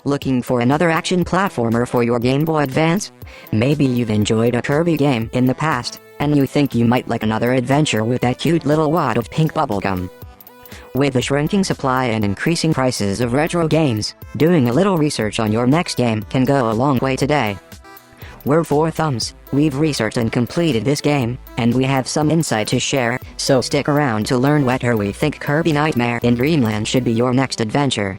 Looking for another action platformer for your Game Boy Advance? Maybe you've enjoyed a Kirby game in the past, and you think you might like another adventure with that cute little wad of pink bubblegum. With the shrinking supply and increasing prices of retro games, doing a little research on your next game can go a long way today. We're Four Thumbs, we've researched and completed this game, and we have some insight to share, so stick around to learn whether we think Kirby Nightmare in Dreamland should be your next adventure.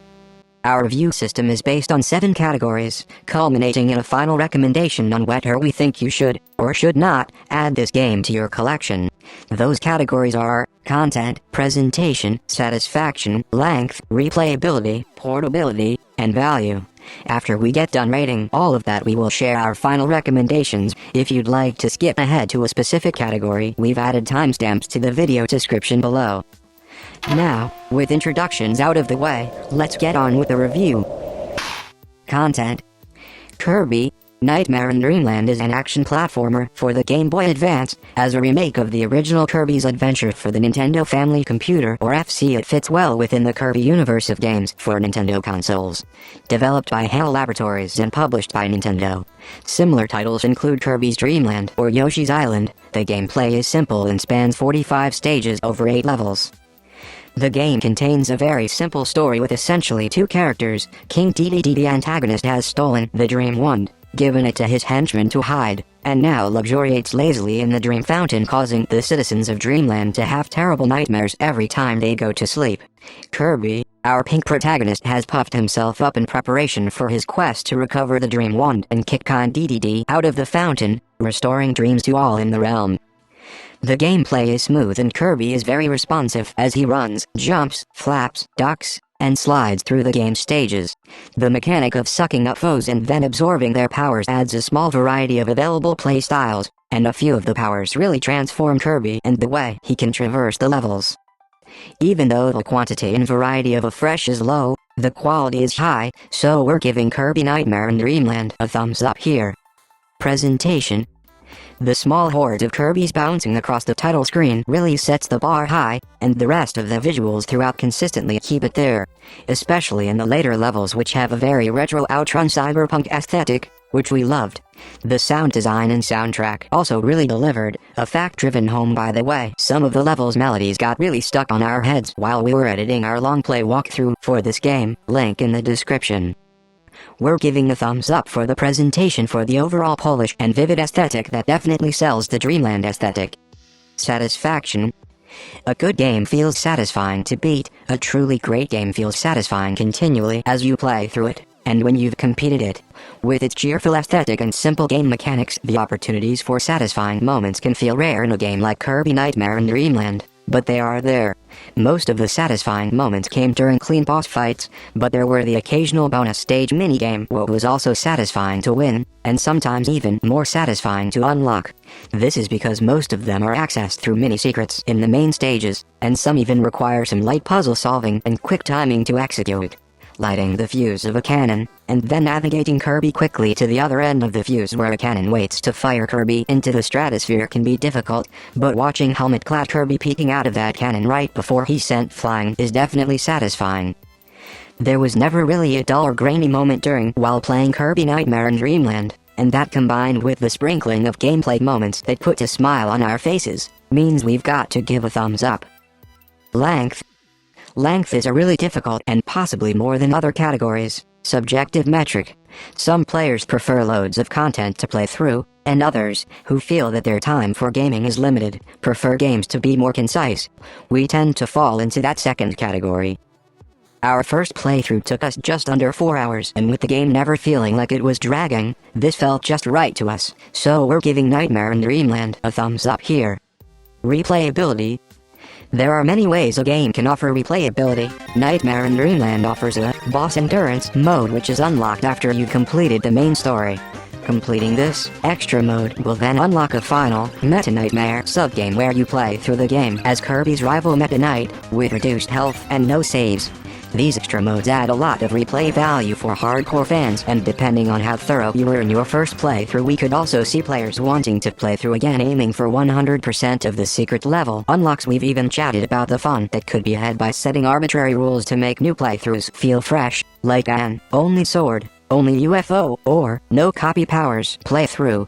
Our review system is based on 7 categories, culminating in a final recommendation on whether we think you should, or should not, add this game to your collection. Those categories are content, presentation, satisfaction, length, replayability, portability, and value. After we get done rating all of that, we will share our final recommendations. If you'd like to skip ahead to a specific category, we've added timestamps to the video description below. Now, with introductions out of the way, let's get on with the review. Content. Kirby Nightmare in Dreamland is an action platformer for the Game Boy Advance. As a remake of the original Kirby's Adventure for the Nintendo Family Computer or FC, it fits well within the Kirby universe of games for Nintendo consoles. Developed by HAL Laboratories and published by Nintendo. Similar titles include Kirby's Dreamland or Yoshi's Island. The gameplay is simple and spans 45 stages over 8 levels. The game contains a very simple story with essentially 2 characters. King Dedede, the antagonist, has stolen the Dream Wand, given it to his henchmen to hide, and now luxuriates lazily in the Dream Fountain, causing the citizens of Dreamland to have terrible nightmares every time they go to sleep. Kirby, our pink protagonist, has puffed himself up in preparation for his quest to recover the Dream Wand and kick King Dedede out of the fountain, restoring dreams to all in the realm. The gameplay is smooth and Kirby is very responsive as he runs, jumps, flaps, ducks, and slides through the game stages. The mechanic of sucking up foes and then absorbing their powers adds a small variety of available play styles, and a few of the powers really transform Kirby and the way he can traverse the levels. Even though the quantity and variety of a fresh is low, the quality is high, so we're giving Kirby Nightmare in Dreamland a thumbs up here. Presentation. The small horde of Kirbys bouncing across the title screen really sets the bar high, and the rest of the visuals throughout consistently keep it there, especially in the later levels, which have a very retro outrun cyberpunk aesthetic, which we loved. The sound design and soundtrack also really delivered, a fact driven home by the way some of the levels' melodies got really stuck on our heads while we were editing our long play walkthrough for this game, link in the description. We're giving a thumbs up for the presentation for the overall polished and vivid aesthetic that definitely sells the Dreamland aesthetic. Satisfaction. A good game feels satisfying to beat, a truly great game feels satisfying continually as you play through it, and when you've completed it. With its cheerful aesthetic and simple game mechanics, the opportunities for satisfying moments can feel rare in a game like Kirby Nightmare in Dreamland. But they are there. Most of the satisfying moments came during clean boss fights, but there were the occasional bonus stage minigame what was also satisfying to win, and sometimes even more satisfying to unlock. This is because most of them are accessed through mini-secrets in the main stages, and some even require some light puzzle solving and quick timing to execute. Lighting the fuse of a cannon, and then navigating Kirby quickly to the other end of the fuse where a cannon waits to fire Kirby into the stratosphere can be difficult, but watching helmet-clad Kirby peeking out of that cannon right before he's sent flying is definitely satisfying. There was never really a dull or grainy moment while playing Kirby Nightmare in Dreamland, and that combined with the sprinkling of gameplay moments that put a smile on our faces, means we've got to give a thumbs up. Length. Length is a really difficult and possibly more than other categories, subjective metric. Some players prefer loads of content to play through, and others, who feel that their time for gaming is limited, prefer games to be more concise. We tend to fall into that second category. Our first playthrough took us just under 4 hours, and with the game never feeling like it was dragging, this felt just right to us, so we're giving Nightmare in Dreamland a thumbs up here. Replayability. There are many ways a game can offer replayability. Nightmare in Dreamland offers a boss endurance mode which is unlocked after you've completed the main story. Completing this extra mode will then unlock a final Meta Nightmare subgame where you play through the game as Kirby's rival Meta Knight, with reduced health and no saves. These extra modes add a lot of replay value for hardcore fans, and depending on how thorough you were in your first playthrough, we could also see players wanting to play through again, aiming for 100% of the secret level unlocks. We've even chatted about the fun that could be had by setting arbitrary rules to make new playthroughs feel fresh, like an only sword, only UFO, or no copy powers playthrough.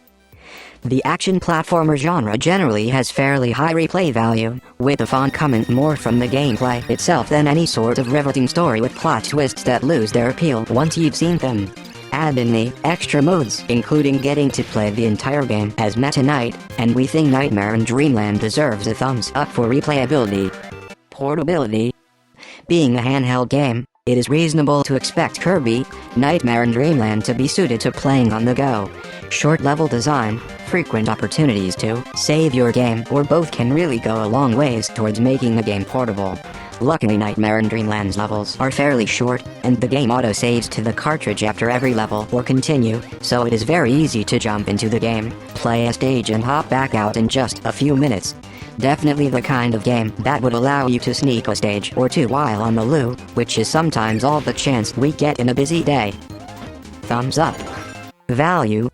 The action platformer genre generally has fairly high replay value, with the fun coming more from the gameplay itself than any sort of riveting story with plot twists that lose their appeal once you've seen them. Add in the extra modes, including getting to play the entire game as Meta Knight, and we think Nightmare and Dreamland deserves a thumbs up for replayability. Portability. Being a handheld game, it is reasonable to expect Kirby, Nightmare and Dreamland to be suited to playing on the go. Short level design, frequent opportunities to save your game, or both can really go a long ways towards making the game portable. Luckily, Nightmare and Dreamland's levels are fairly short, and the game auto-saves to the cartridge after every level or continue, so it is very easy to jump into the game, play a stage and hop back out in just a few minutes. Definitely the kind of game that would allow you to sneak a stage or two while on the loo, which is sometimes all the chance we get in a busy day. Thumbs up. Value.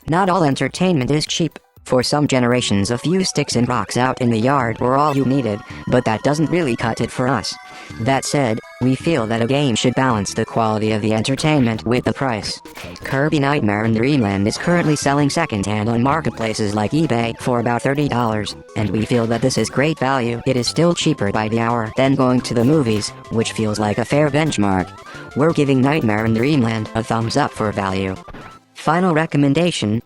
Not all entertainment is cheap. For some generations, a few sticks and rocks out in the yard were all you needed, but that doesn't really cut it for us. That said, we feel that a game should balance the quality of the entertainment with the price. Kirby Nightmare and Dreamland is currently selling secondhand on marketplaces like eBay for about $30, and we feel that this is great value. It is still cheaper by the hour than going to the movies, which feels like a fair benchmark. We're giving Nightmare and Dreamland a thumbs up for value. Final recommendation.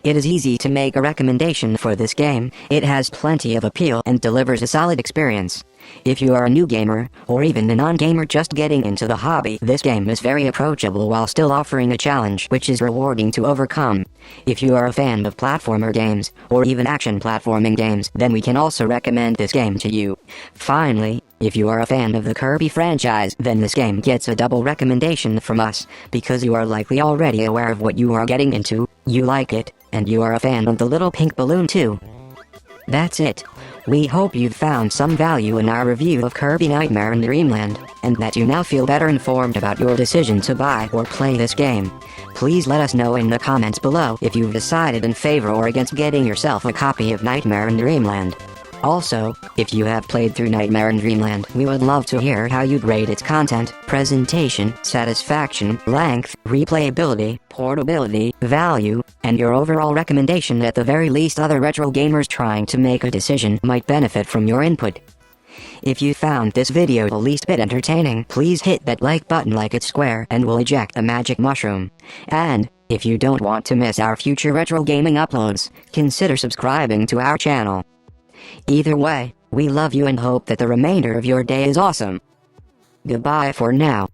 It is easy to make a recommendation for this game. It has plenty of appeal and delivers a solid experience. If you are a new gamer, or even a non-gamer just getting into the hobby, this game is very approachable while still offering a challenge which is rewarding to overcome. If you are a fan of platformer games, or even action platforming games, then we can also recommend this game to you. Finally, if you are a fan of the Kirby franchise, then this game gets a double recommendation from us, because you are likely already aware of what you are getting into, you like it, and you are a fan of the little pink balloon too. That's it. We hope you've found some value in our review of Kirby Nightmare and Dreamland, and that you now feel better informed about your decision to buy or play this game. Please let us know in the comments below if you've decided in favor or against getting yourself a copy of Nightmare and Dreamland. Also, if you have played through Nightmare and Dreamland, we would love to hear how you'd rate its content, presentation, satisfaction, length, replayability, portability, value, and your overall recommendation. At the very least, other retro gamers trying to make a decision might benefit from your input. If you found this video the least bit entertaining, please hit that like button like it's square and we'll eject the magic mushroom. And, if you don't want to miss our future retro gaming uploads, consider subscribing to our channel. Either way, we love you and hope that the remainder of your day is awesome. Goodbye for now.